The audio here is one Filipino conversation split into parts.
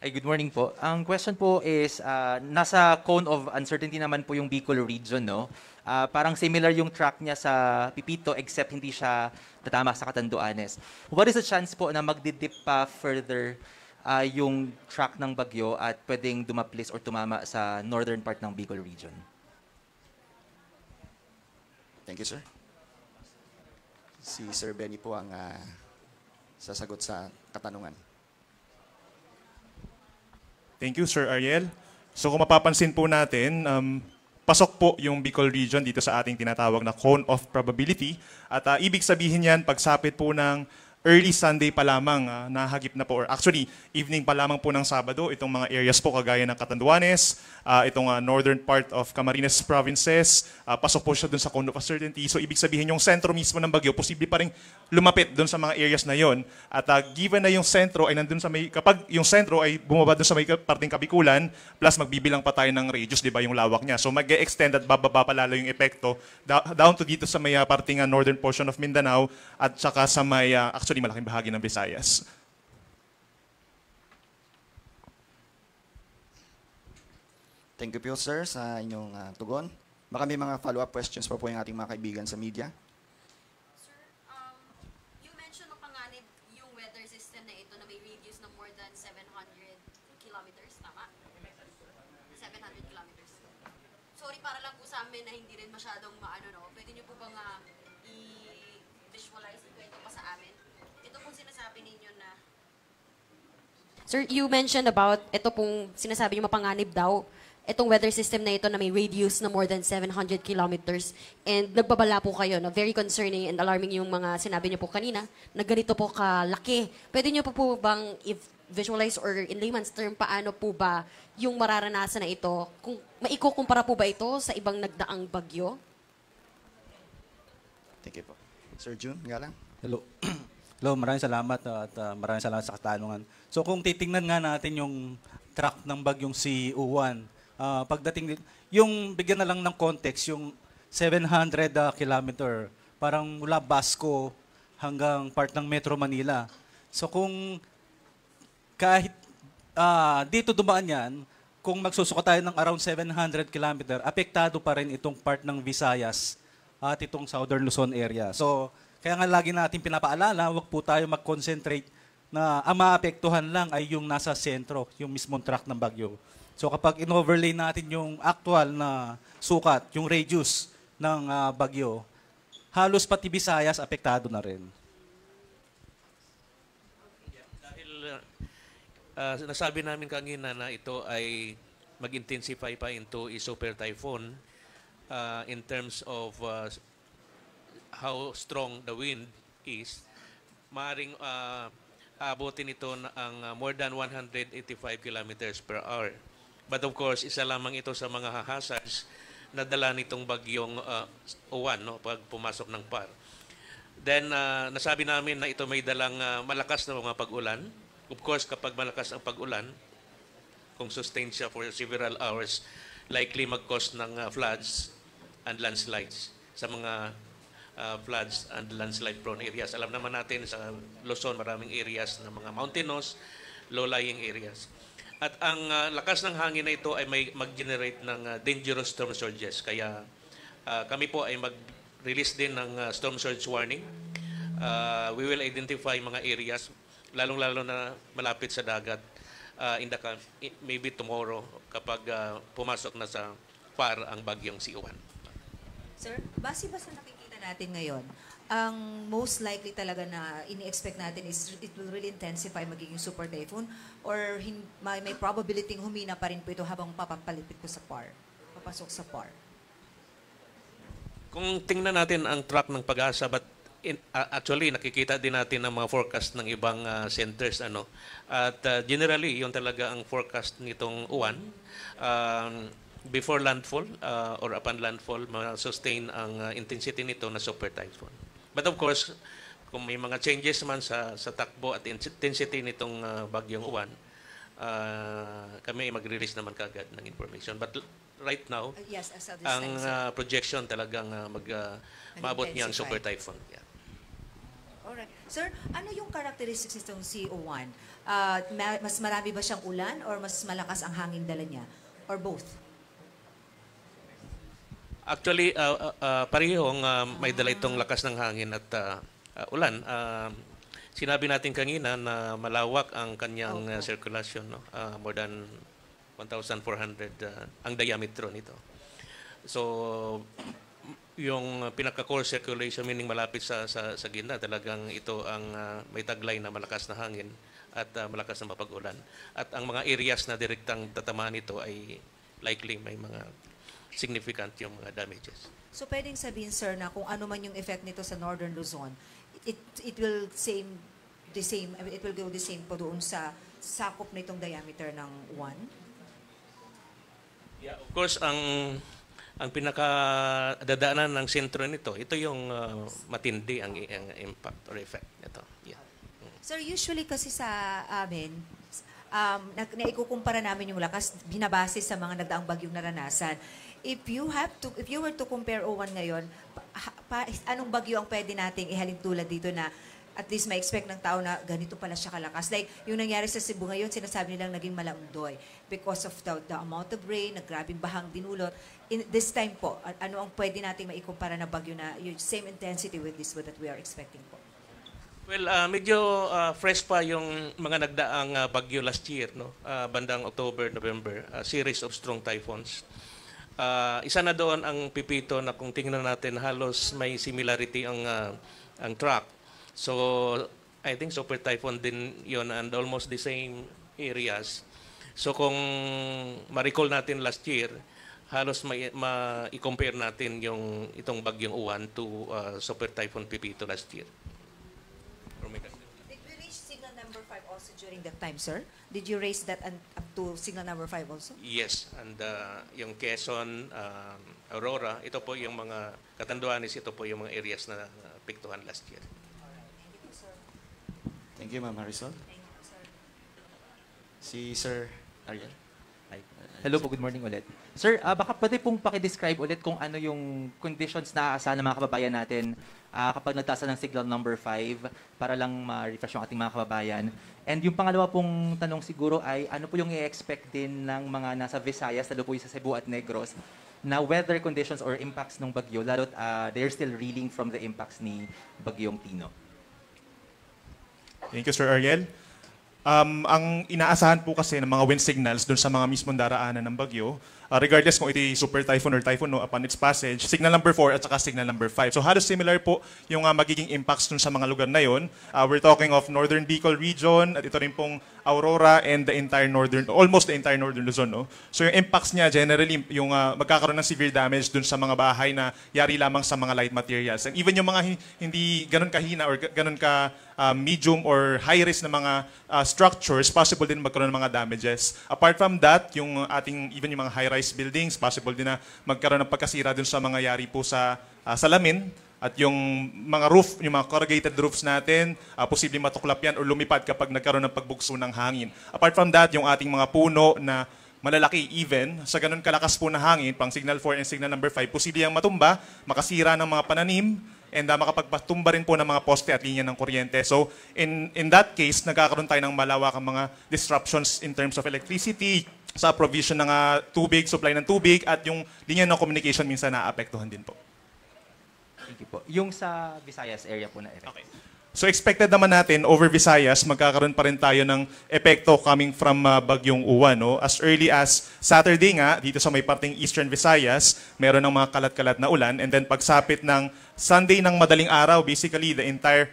Ay, good morning po. Ang question po is, nasa cone of uncertainty naman po yung Bicol region, no? Parang similar yung track niya sa Pipito except hindi siya tatama sa Catanduanes. What is the chance po na magdidip pa further yung track ng bagyo at pwedeng dumaplis or tumama sa northern part ng Bicol region? Thank you, sir. Si Sir Benny po ang sasagot sa katanungan. Thank you, Sir Ariel. So kung mapapansin po natin, pasok po yung Bicol region dito sa ating tinatawag na cone of probability. At ibig sabihin yan, pagsapit po ng early Sunday pa lamang, nahagip na po, or actually, evening pa lamang po ng Sabado, itong mga areas po kagaya ng Catanduanes, itong northern part of Camarines provinces, pasok po siya dun sa cone of uncertainty. So ibig sabihin yung sentro mismo ng bagyo, posible pa rin lumapit dun sa mga areas na yon. At given na yung sentro ay nandun sa may, kapag yung sentro ay bumaba dun sa may parting Kabikulan, plus magbibilang pa tayo ng radius, di ba, yung lawak niya. So mag-extend at bababa pa lalo yung epekto down to dito sa may parting northern portion of Mindanao at saka sa may, actually malaking bahagi ng Visayas. Thank you po, sir, sa inyong tugon. Baka may mga follow-up questions pa po yung ating mga kaibigan sa media. Sir, you mentioned na panganib yung weather system na ito na may radius ng more than 700 kilometers, tama? 700 kilometers. Sorry, para lang po sa amin na hindi rin masyadong maano, no? Pwede niyo po bang i-visualize ito pa sa amin? Ito pong sinasabi ninyo na... Sir, you mentioned about ito pong sinasabi niyo mapanganib daw. Itong weather system na ito na may radius na more than 700 kilometers. And nagbabala po kayo na very concerning and alarming yung mga sinabi niyo po kanina na ganito po kalaki. Pwede niyo po bang visualize or in layman's term, paano po ba yung mararanasan na ito? Kung maikukumpara po ba ito sa ibang nagdaang bagyo? Thank you po. Sir June, galang. Hello. Hello, maraming salamat at maraming salamat sa katanungan. So kung titingnan nga natin yung track ng bagyong si Uwan, pagdating yung bigyan na lang ng context, yung 700 kilometer, parang mula Basco hanggang part ng Metro Manila. So kung kahit dito dumaan yan, kung magsusuka tayo ng around 700 kilometer, apektado pa rin itong part ng Visayas at itong Southern Luzon area. So kaya nga lagi natin pinapaalala, huwag po tayo mag-concentrate na ang maapektuhan lang ay yung nasa sentro, yung mismong track ng bagyo. So kapag in-overlay natin yung actual na sukat, yung radius ng bagyo, halos pati Visayas apektado na rin. Dahil nasabi namin kanina na ito ay mag-intensify pa into a super typhoon in terms of how strong the wind is, maaaring abutin ito ang more than 185 kilometers per hour. But of course, isa lamang ito sa mga hazards na dala nitong bagyong Uwan, no, pag pumasok ng PAR. Then, nasabi namin na ito may dalang malakas na mga pag-ulan. Of course, kapag malakas ang pag-ulan, kung sustained siya for several hours, likely mag-cause ng floods and landslides sa mga floods and landslide-prone areas. Alam naman natin sa Luzon, maraming areas ng mga mountainous, low-lying areas. At ang lakas ng hangin na ito ay may mag-generate ng dangerous storm surges. Kaya kami po ay mag-release din ng storm surge warning. We will identify mga areas, lalong-lalo na malapit sa dagat, maybe tomorrow kapag pumasok na sa PAR ang bagyong si Uwan. Sir, base ba sa nakikita natin ngayon, ang most likely talaga na ini-expect natin is it will really intensify magiging super typhoon or may probability humina pa rin po ito habang papapalipit po sa PAR, papasok sa PAR? Kung tingnan natin ang track ng pag-asa, but actually nakikita din natin ang mga forecast ng ibang centers. At generally, yun talaga ang forecast nitong Uwan. Before landfall or upon landfall, sustain ang intensity nito na super typhoon. But of course, kung may mga changes man sa takbo at intensity nitong bagyong Uwan, kami mag-release naman kagad ng information. But right now, yes, ang projection talagang maabot niya ang super typhoon. Yeah. Alright. Sir, ano yung characteristics nitong CO1? Mas marami ba siyang ulan or mas malakas ang hangin dala niya? Or both? Actually, parehong may dala itong lakas ng hangin at ulan. Sinabi natin kanina na malawak ang kanyang circulation, no? More than 1,400 ang diametro nito. So, yung pinaka-core circulation, meaning malapit sa gitna, talagang ito ang may taglay na malakas na hangin at malakas na mapag-ulan. At ang mga areas na direktang tatamaan nito ay likely may mga significant yung mga damages. So pwedeng sabihin, sir, na kung ano man yung effect nito sa Northern Luzon, it will it will go the same po doon sa sakop na itong diameter ng 1? Yeah, of course, ang pinakadadaanan ng sentro nito, ito yung matindi ang impact or effect nito. Yeah. Sir, usually kasi sa amin, naikukumpara namin yung lakas, binabase sa mga nagdaang bagyong naranasan. If you were to compare O1 ngayon, anong bagyo ang pwede nating ihalin tulad dito na at least may expect ng tao na ganito pala siya kalakas. Like, yung nangyari sa Cebu ngayon, sinasabi nilang naging Malamdoy because of the amount of rain, naggrabing bahang dinulot. In this time po, ano ang pwede nating maikumpara na bagyo na yung same intensity with this that we are expecting po? Well, medyo fresh pa yung mga nagdaang bagyo last year, no? Bandang October, November, series of strong typhoons. Isa na doon ang Pipito na kung tingnan natin, halos may similarity ang track. So, I think super typhoon din yon and almost the same areas. So, kung ma-recall natin last year, halos ma-compare natin itong bagyong Uwan to super typhoon Pipito last year. Did we reach signal number 5 also during that time, sir? Did you raise that up to signal number 5 also? Yes, and yung Quezon, Aurora, ito po yung mga Catanduanes, ito po yung mga areas na piktuhan last year. Thank you, Ma'am Marisol. Thank you, sir. Si Sir Ariel. Hi. Hello po, good morning ulit. Sir, baka pwede pong pakidescribe ulit kung ano yung conditions na aasahan ng mga kababayan natin kapag nagtasa ng signal number 5 para lang ma-refresh yung ating mga kababayan. And yung pangalawa pong tanong siguro ay ano po yung i-expect din ng mga nasa Visayas, lalo po yung sa Cebu at Negros, na weather conditions or impacts ng bagyo, lalo't they're still reeling from the impacts ni Bagyong Tino. Thank you, Sir Ariel. Ang inaasahan po kasi ng mga wind signals doon sa mga mismong daraanan ng bagyo, regardless kung ito ay super typhoon or typhoon no, upon its passage, signal number 4 at saka signal number 5. So halos similar po yung magiging impacts doon sa mga lugar na yon. We're talking of Northern Bicol region at ito rin pong Aurora and almost the entire northern Luzon. No? So yung impacts niya generally, yung magkakaroon ng severe damage doon sa mga bahay na yari lamang sa mga light materials. And even yung mga hindi ganun kahina or ganun ka medium or high risk na mga structures, possible din magkaroon ng mga damages. Apart from that, yung even yung mga high-rise buildings, possible din na magkaroon ng pagkasira dun sa mga yari po sa salamin. At yung mga roof, yung mga corrugated roofs natin, posibleng matuklap yan o lumipad kapag nagkaroon ng pagbugso ng hangin. Apart from that, yung ating mga puno na malalaki even, sa ganun kalakas po na hangin, pang signal 4 and signal number 5, posibleng matumba, makasira ng mga pananim, and makapagpatumba rin po ng mga poste at linya ng kuryente. So, in that case, nagkakaroon tayo ng malawakang mga disruptions in terms of electricity, sa provision ng tubig, supply ng tubig, at yung linya ng communication minsan naapektuhan din po. Thank you po. Yung sa Visayas area po na effect. Okay. So expected naman natin, over Visayas, magkakaroon pa rin tayo ng epekto coming from Bagyong Uwan. No? As early as Saturday nga, dito sa may parting Eastern Visayas, meron ng mga kalat-kalat na ulan. And then pagsapit ng Sunday ng madaling araw, basically the entire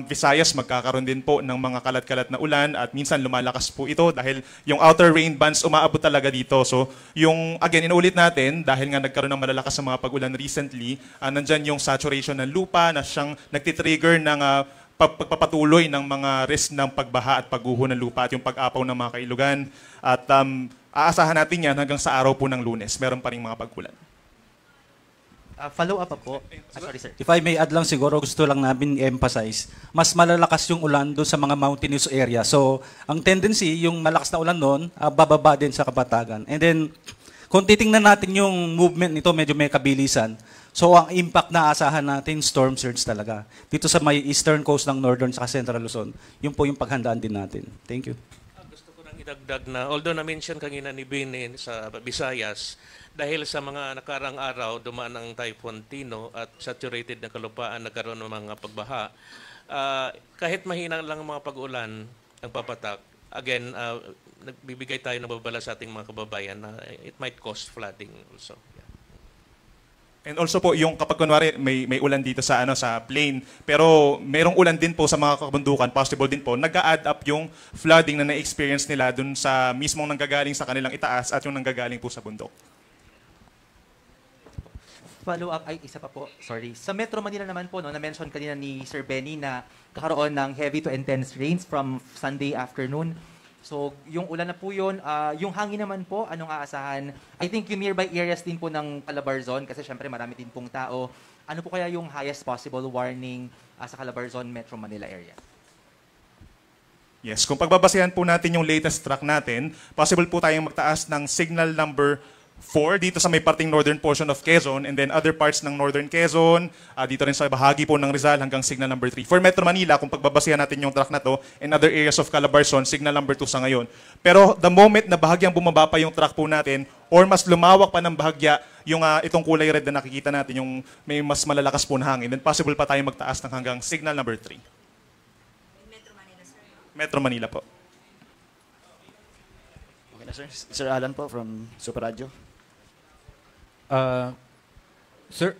Visayas magkakaroon din po ng mga kalat-kalat na ulan at minsan lumalakas po ito dahil yung outer rain bands umaabot talaga dito. So yung, again, inuulit natin, dahil nga nagkaroon ng malalakas na mga pag-ulan recently, nandyan yung saturation ng lupa na siyang nagtitrigger ng pagpapatuloy ng mga risk ng pagbaha at pagguho ng lupa at yung pag-apaw ng mga kailugan. At aasahan natin yan hanggang sa araw po ng Lunes. Meron pa rin mga pag-ulan. Follow up po. Sorry, sir. If I may add lang siguro, gusto lang namin i-emphasize, mas malalakas yung ulan doon sa mga mountainous area. So, ang tendency, yung malakas na ulan doon, bababa din sa Kapatagan. And then, kung titingnan natin yung movement nito, medyo may kabilisan. So ang impact na asahan natin, storm surge talaga. Dito sa may eastern coast ng Northern at Central Luzon, yun po yung paghandaan din natin. Thank you. Gusto ko nang idagdag na, although na-mention kanina ni Bini sa Visayas, dahil sa mga nakarang araw, dumaan ang Typhoon Tino at saturated na kalupaan, nagkaroon ng mga pagbaha. Kahit mahina lang ang mga pag-ulan ang papatak, again, nagbibigay tayo ng babala sa ating mga kababayan na it might cause flooding also. And also po, yung kapag kunwari may ulan dito sa sa plain, pero merong ulan din po sa mga kabundukan, possible din po, nag-a-add up yung flooding na na-experience nila dun sa mismong nanggagaling sa kanilang itaas at yung nanggagaling po sa bundok. Follow up, ay isa pa po, sorry. Sa Metro Manila naman po, no, na-mention kanina ni Sir Benny na kakaroon ng heavy to intense rains from Sunday afternoon. So, yung ulan na po yun, yung hangin naman po, anong aasahan? I think yung nearby areas din po ng Calabarzon, kasi syempre marami din pong tao. Ano po kaya yung highest possible warning sa Calabarzon, Metro Manila area? Yes, kung pagbabasehan po natin yung latest track natin, possible po tayong magtaas ng signal number 4 dito sa may parting northern portion of Quezon and then other parts ng northern Quezon, dito rin sa bahagi po ng Rizal hanggang signal number 3. For Metro Manila, kung pagbabasehan natin yung track na to and other areas of Calabarzon, signal number 2 sa ngayon. Pero the moment na bahagyang bumaba pa yung track po natin or mas lumawak pa ng bahagya yung itong kulay red na nakikita natin, yung may mas malalakas po na hangin, then possible pa tayong magtaas ng hanggang signal number 3. Metro Manila, sir. Metro Manila po. Okay na, sir. Sir Alan po from Super Radio. Sir,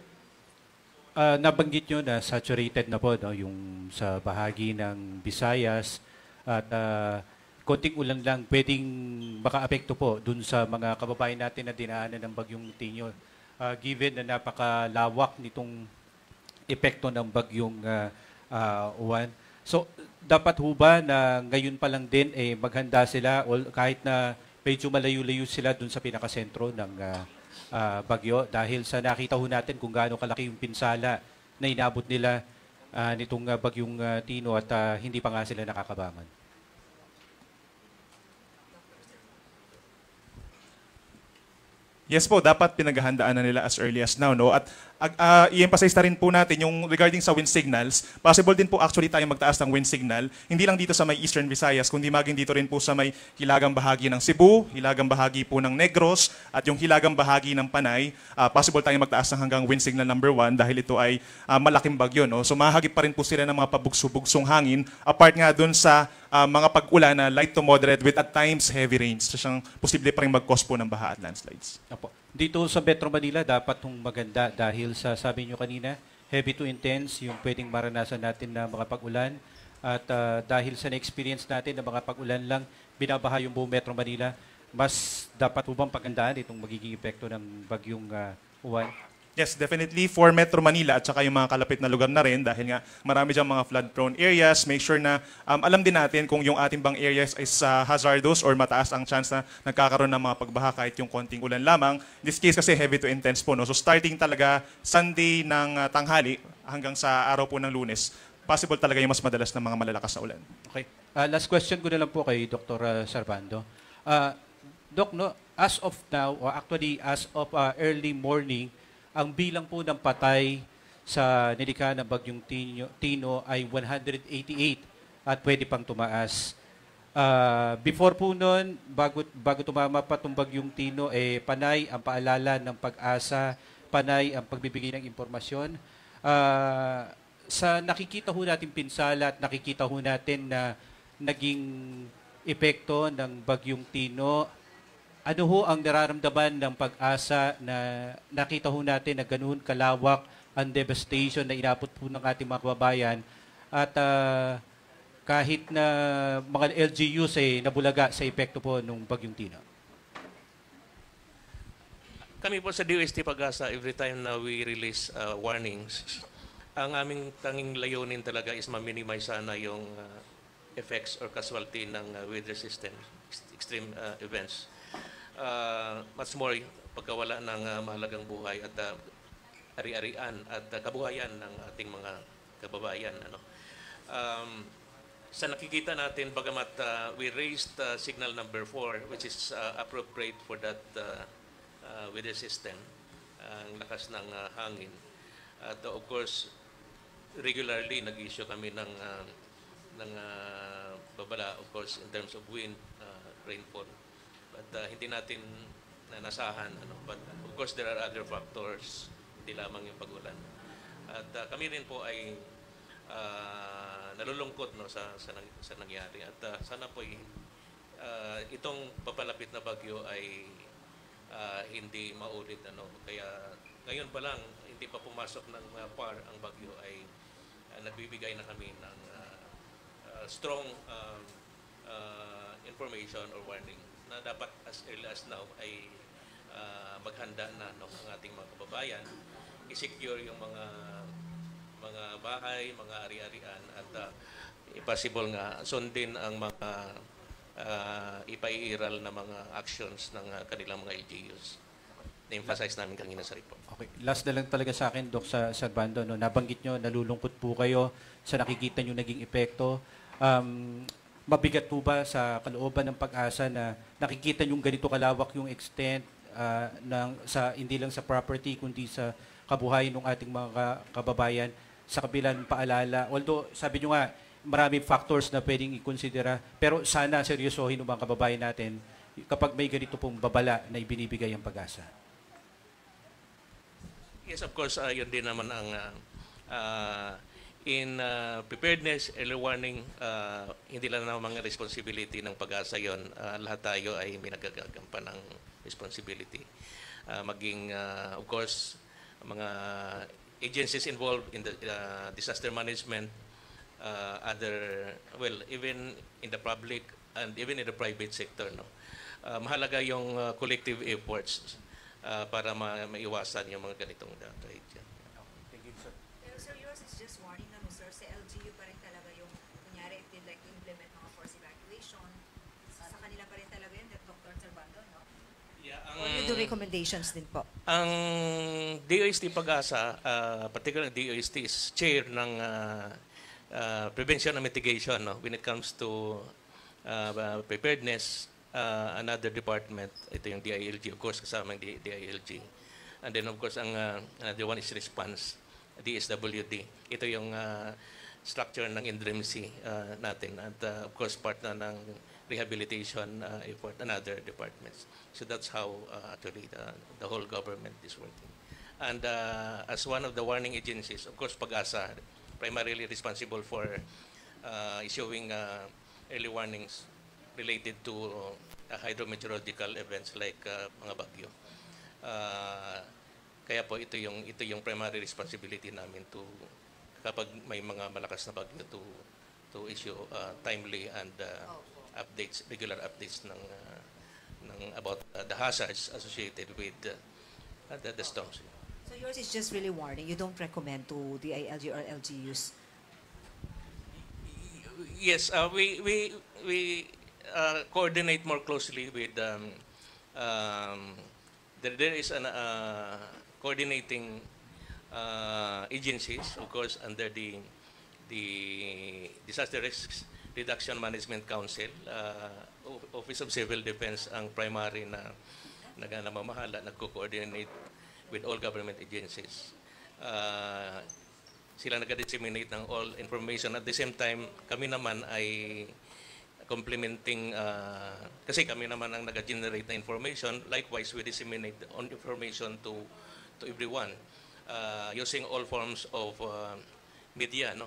nabanggit nyo na saturated na po no, yung sa bahagi ng Visayas at konting ulan lang pwedeng maka-apekto po dun sa mga kababayan natin na dinaanan ng bagyong Tino. Given na napakalawak nitong epekto ng bagyong Uwan. So, dapat ho ba na ngayon pa lang din maghanda sila o kahit na medyo malayo-layo sila dun sa pinakasentro ng bagyo dahil sa nakita ho natin kung gaano kalaki yung pinsala na inabot nila nitong bagyong Tino at hindi pa nga sila nakakabangon. Yes po, dapat pinaghahandaan na nila as early as now, no? At i-emphasize na rin po natin yung regarding sa wind signals. Possible din po actually tayong magtaas ng wind signal. Hindi lang dito sa may Eastern Visayas, kundi maging dito rin po sa may hilagang bahagi ng Cebu, hilagang bahagi po ng Negros, at yung hilagang bahagi ng Panay. Possible tayong magtaas ng hanggang wind signal number 1 dahil ito ay malaking bagyo, no? So mahagip pa rin po sila ng mga pabugso-bugsong hangin, apart nga dun sa mga pag-ulan na light to moderate with at times heavy rains. So siyang posible pa rin mag-cause po ng baha at landslides. Apo. Dito sa Metro Manila, dapat hong maganda dahil sa sabi nyo kanina, heavy to intense, yung pwedeng maranasan natin na mga pag-ulan. At dahil sa na-experience natin na mga pag-ulan lang, binabaha yung buong Metro Manila, mas dapat bang pagandaan itong magiging epekto ng bagyong Uwan? Yes, definitely for Metro Manila at saka yung mga kalapit na lugar na rin dahil nga marami diyang mga flood-prone areas. Make sure na alam din natin kung yung ating bang areas is hazardous or mataas ang chance na nagkakaroon ng mga pagbaha kahit yung konting ulan lamang. In this case kasi heavy to intense po. No? So starting talaga Sunday ng tanghali hanggang sa araw po ng Lunes, possible talaga yung mas madalas na mga malalakas na ulan. Okay. Last question ko na lang po kay Dr. Sarvando. Doc, no, as of now, or actually as of early morning, ang bilang po ng patay sa nilikha ng bagyong Tino ay 188 at pwede pang tumaas. Before po noon, bago tumama pa itong bagyong Tino, panay ang paalala ng pag-asa, panay ang pagbibigay ng impormasyon. Sa nakikita ho natin pinsala at nakikita ho natin na naging epekto ng bagyong Tino, ano ho ang nararamdaman ng pag-asa na nakita ho natin na ganoon kalawak ang devastation na inabot po ng ating mga kababayan at kahit na mga LGUs nabulaga sa epekto po ng bagyong Tino? Kami po sa DOST Pag-asa, every time na we release warnings, ang aming tanging layunin talaga is ma-minimize sana yung effects or casualty ng weather system, extreme events. Much more pagkawala ng mahalagang buhay at ari-arian at kabuhayan ng ating mga kababayan. Sa nakikita natin, bagamat we raised signal number 4, which is appropriate for that weather system, ang lakas ng hangin. At of course, regularly nag-issue kami ng babala, of course, in terms of wind, rainfall. But hindi natin nasahan. But of course, there are other factors, hindi lamang yung pag-ulan. At kami rin po ay nalulungkot sa nangyari. At sana po itong papalapit na bagyo ay hindi maulit. Kaya ngayon pa lang, hindi pa pumasok ng PAR ang bagyo ay nagbibigay na kami ng strong information or warning na dapat as early as now ay maghanda na ang ating mga kababayan, i-secure yung mga bahay, mga ari-arian at possible nga sundin ang mga ipaiiral na mga actions ng kanilang mga LGUs. Na-emphasize namin kanina sa report. Okay. Last na lang talaga sa akin, Doc, sa Bando. No? Nabanggit nyo, nalulungkot po kayo sa nakikita nyo naging epekto. Mabigat po ba sa kalooban ng Pag-asa na nakikita nyo ganito kalawak yung extent hindi lang sa property, kundi sa kabuhayan ng ating mga kababayan sa kabilang paalala? Although, sabi nyo nga, maraming factors na pwedeng i-considera, pero sana seryosohin ng mga kababayan natin kapag may ganito pong babala na ibinibigay ang Pag-asa. Yes, of course, yun din naman ang in preparedness, early warning, hindi lang naman ang responsibility ng Pag-asa yun. Lahat tayo ay may nagagampan ng responsibility. Maging, of course, mga agencies involved in the disaster management, even in the public and even in the private sector. Mahalaga yung collective efforts para maiwasan yung mga ganitong tragedy. Pero sir, yours is just warning na sir, sa LGU pa rin talaga yung, kunyari, if they'd like to implement mga forced evacuation, sa kanila pa rin talaga yun, Dr. Servando, no? Yeah, Or you do recommendations din po? Ang DOST Pag-asa, particularly DOST is chair ng prevention and mitigation when it comes to preparedness. Another department, ito yung DILG, of course, kasama yung DILG. And then, of course, another one is response, DSWD. Ito yung structure ng indemnity natin. And, of course, part na ng rehabilitation effort and other departments. So that's how, actually, the whole government is working. And as one of the warning agencies, of course, Pag-asa, primarily responsible for issuing early warnings related to hydrometeorological events like mga bagyo. Kaya po ito yung primary responsibility namin to kapag may mga malakas na bagyo to issue timely and regular updates ng about the hazards associated with the storms. So yours is just really warning. You don't recommend to the ILG or LGUs? Yes, we coordinate more closely with there is an coordinating agencies, of course, under the Disaster Risks Reduction Management Council. Office of Civil Defense ang primary na namamahala, nagko-coordinate with all government agencies. Sila nag-disseminate ng all information. At the same time, kami naman ay complementing, kasi kami naman ang nag-generate na information. Likewise, we disseminate on information to everyone using all forms of media.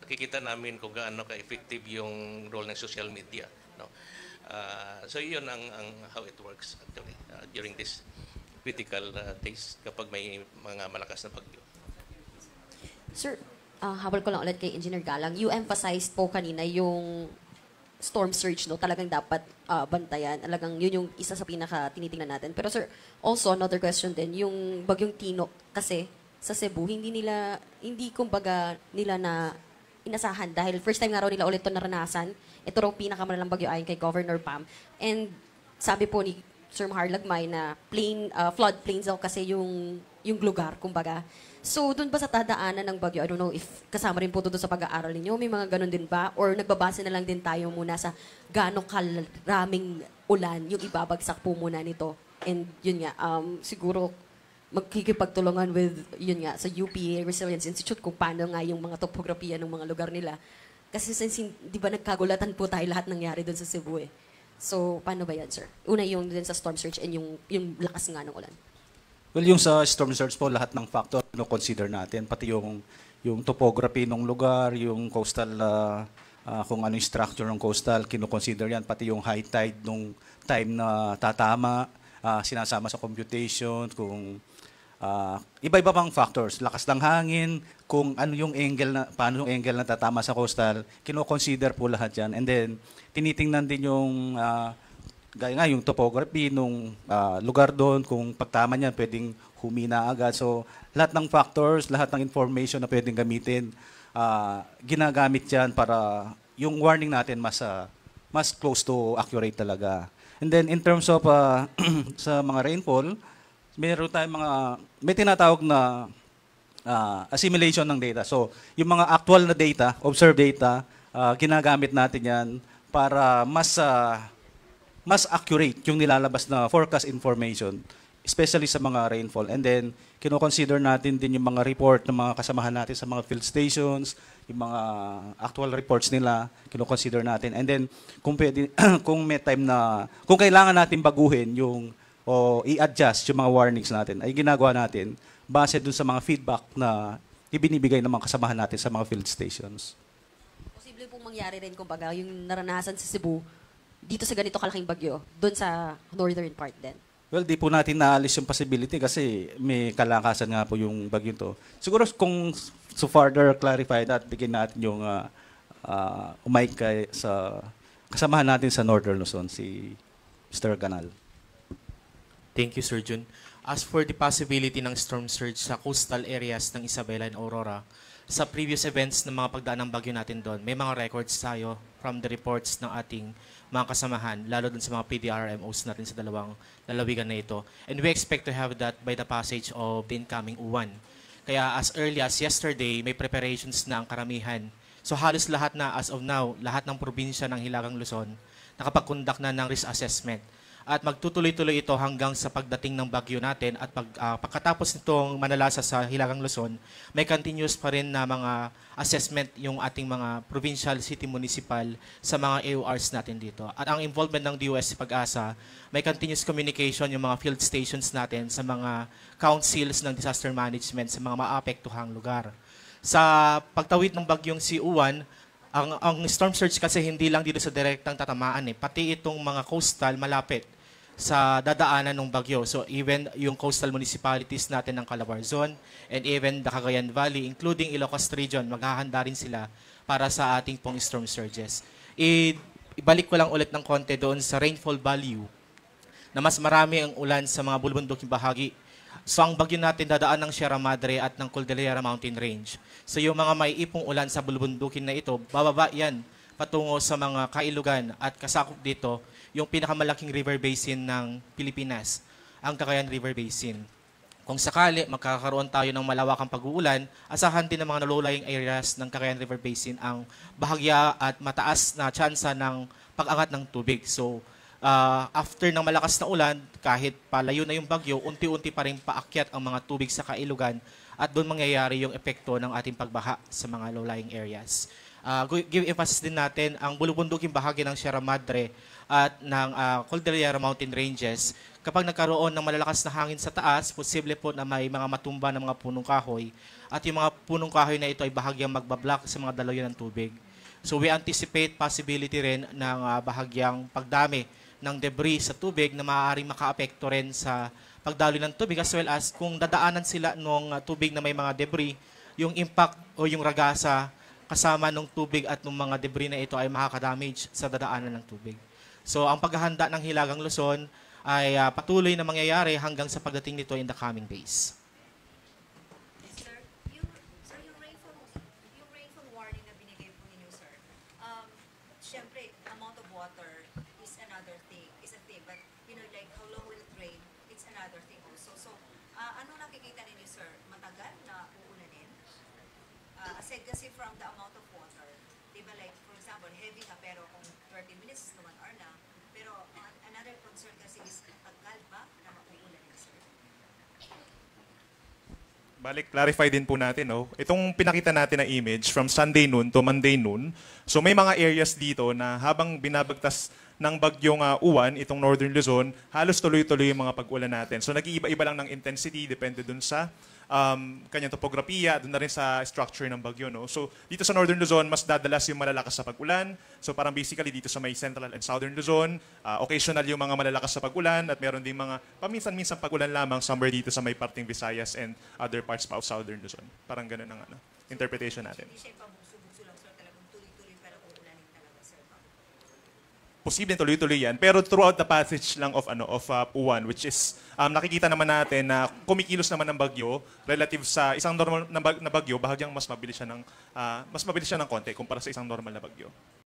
Nakikita namin kung gaano ka-effective yung role ng social media. So yun ang how it works actually during this critical days kapag may mga malakas na bagyo. Sir, habol ko lang ulit kay Engineer Galang. You emphasized po kanina yung storm surge, no? Talagang dapat bantayan. Talagang yun yung isa sa pinaka tinitingnan natin. Pero sir, also another question din, yung bagyong Tino kasi sa Cebu, hindi kumbaga nila na inasahan dahil first time nga raw nila ulit ito naranasan. Ito raw pinakamalalang bagyo ayon kay Governor Pam. And sabi po ni Sir Mahar Lagmay na flood plains daw kasi yung lugar, kumbaga. So, doon ba sa tadaanan ng bagyo, I don't know if kasama rin po doon sa pag-aaral ninyo, may mga ganun din ba? Or nagbabase na lang din tayo muna sa gano'ng karaming ulan yung ibabagsak po muna nito? And yun nga, siguro magkikipagtulungan with, yun nga, sa UPA Resilience Institute kung paano nga yung mga topografiya ng mga lugar nila. Kasi since, di ba nagkagulatan po tayo lahat nangyari doon sa Cebu eh. So, paano ba yan, sir? Una yung dun sa storm surge and yung lakas nga ng ulan. Well, yung sa storm surge po, lahat ng factor consider natin, pati yung topography ng lugar, yung coastal, kung ano yung structure ng coastal, kino-consider yan, pati yung high tide nung time na tatama, sinasama sa computation, kung iba-iba pang factors, lakas ng hangin, kung ano yung angle na, paano yung angle na tatama sa coastal, kino-consider po lahat yan. And then, tinitingnan din yung gaya nga yung topography nung lugar doon, kung pagtama niyan pwedeng humina agad. So lahat ng factors, lahat ng information na pwedeng gamitin, ginagamit yan para yung warning natin mas close to accurate talaga. And then in terms of sa mga rainfall, meron tayong may tinatawag na assimilation ng data. So yung mga actual na data, observed data, ginagamit natin yan para mas accurate yung nilalabas na forecast information, especially sa mga rainfall. And then, kino-consider natin din yung mga report ng mga kasamahan natin sa mga field stations, yung mga actual reports nila, kino-consider natin. And then, kung pwede, kung may time na, kung kailangan natin baguhin o i-adjust yung mga warnings natin, ay ginagawa natin base dun sa mga feedback na ibinibigay ng mga kasamahan natin sa mga field stations. Posible pong mangyari rin, kumbaga, yung naranasan sa Cebu, dito sa ganito kalaking bagyo, doon sa northern part din? Well, di po natin naalis yung possibility kasi may kalakasan nga po yung bagyo to. Siguro kung to further clarify that, bigyan natin yung umic sa kasamahan natin sa Northern Luzon, si Mr. Canal. Thank you, Sir Jun. As for the possibility ng storm surge sa coastal areas ng Isabela and Aurora, sa previous events ng mga pagdaan ng bagyo natin doon, may mga records tayo from the reports ng ating mga kasamahan, lalo dun sa mga PDRMOs natin sa dalawang lalawigan na ito. And we expect to have that by the passage of the incoming uwan. Kaya as early as yesterday, may preparations na ang karamihan. So halos lahat na, as of now, lahat ng probinsya ng Hilagang Luzon, nakapag-conduct na ng risk assessment. At magtutuloy-tuloy ito hanggang sa pagdating ng bagyo natin at pagkatapos nitong manalasa sa Hilagang Luzon, may continuous pa rin na mga assessment yung ating mga provincial, city, municipal sa mga AORs natin dito. At ang involvement ng DOST Pag-asa, may continuous communication yung mga field stations natin sa mga councils ng disaster management sa mga maapektuhang lugar. Sa pagtawid ng bagyong si Uwan, ang storm surge kasi hindi lang dito sa direktang tatamaan pati itong mga coastal malapit sa dadaanan ng bagyo. So even yung coastal municipalities natin ng Calabarzon and even the Cagayan Valley, including Ilocos Region, maghahanda rin sila para sa ating pong storm surges. Ibalik ko lang ulit ng konti doon sa rainfall value na mas marami ang ulan sa mga bulubunduking bahagi. So ang bagyo natin dadaan ng Sierra Madre at ng Cordillera Mountain Range. So yung mga may ipong ulan sa bulubundukin na ito, bababa yan patungo sa mga kailugan at kasakop dito yung pinakamalaking river basin ng Pilipinas, ang Cagayan River Basin. Kung sakali magkakaroon tayo ng malawakang pag-uulan, asahan din ng mga low-lying areas ng Cagayan River Basin ang bahagya at mataas na tsansa ng pag-angat ng tubig. So after ng malakas na ulan, kahit palayo na yung bagyo, unti-unti pa rin paakyat ang mga tubig sa kailugan at doon mangyayari yung epekto ng ating pagbaha sa mga low-lying areas. Give emphasis din natin ang bulubunduking bahagi ng Sierra Madre at ng Cordillera Mountain Ranges. Kapag nagkaroon ng malalakas na hangin sa taas, posible po na may mga matumba ng mga punong kahoy at yung mga punong kahoy na ito ay bahagyang magbablock sa mga daloy ng tubig. So we anticipate possibility rin ng bahagyang pagdami ng debris sa tubig na maaaring makaapekto rin sa pagdaloy ng tubig as well as kung dadaanan sila ng tubig na may mga debris, yung impact o yung ragasa kasama ng tubig at ng mga debris na ito ay makakadamage sa dadaanan ng tubig. So ang paghahanda ng Hilagang Luzon ay patuloy na mangyayari hanggang sa pagdating nito in the coming days. Sir, yung rainfall warning na binigay po ninyo, sir, syempre, amount of water is another thing, but, like how long will it rain, it's another thing also. So, ano nakikita ninyo, sir? Matagal na uulanin? Aside kasi from the amount of water, di ba, like, for example, heavy na, pero kung 30 minutes to 1 hour na, pero another concern kasi is tagal ba na mauulanin, sir? Balik, clarify din po natin, no? Itong pinakita natin na image from Sunday noon to Monday noon, so may mga areas dito na habang binabagtas ng bagyong Uwan, itong Northern Luzon, halos tuloy-tuloy yung mga pag-ulan natin. So nag-iiba-iba lang ng intensity, depende dun sa kanyang topografiya, dun na rin sa structure ng bagyo. No? So dito sa Northern Luzon, mas dadalas yung malalakas sa pag-ulan. So parang basically dito sa may Central and Southern Luzon, occasional yung mga malalakas sa pag-ulan at meron din mga paminsan-minsan pag-ulan lamang somewhere dito sa may parting Visayas and other parts pa of Southern Luzon. Parang ganun ang interpretation natin. Hindi siya pabugso-bugso lang, sir. Talagang tuloy-tuloy pero uulanin talaga, sir. Posibleng tuloy-tuloy yan, pero throughout the passage lang of Uwan, which is nakikita naman natin na kumikilos naman ng bagyo relative sa isang normal na bagyo, bahagyang mas mabilis siya ng konti kumpara sa isang normal na bagyo.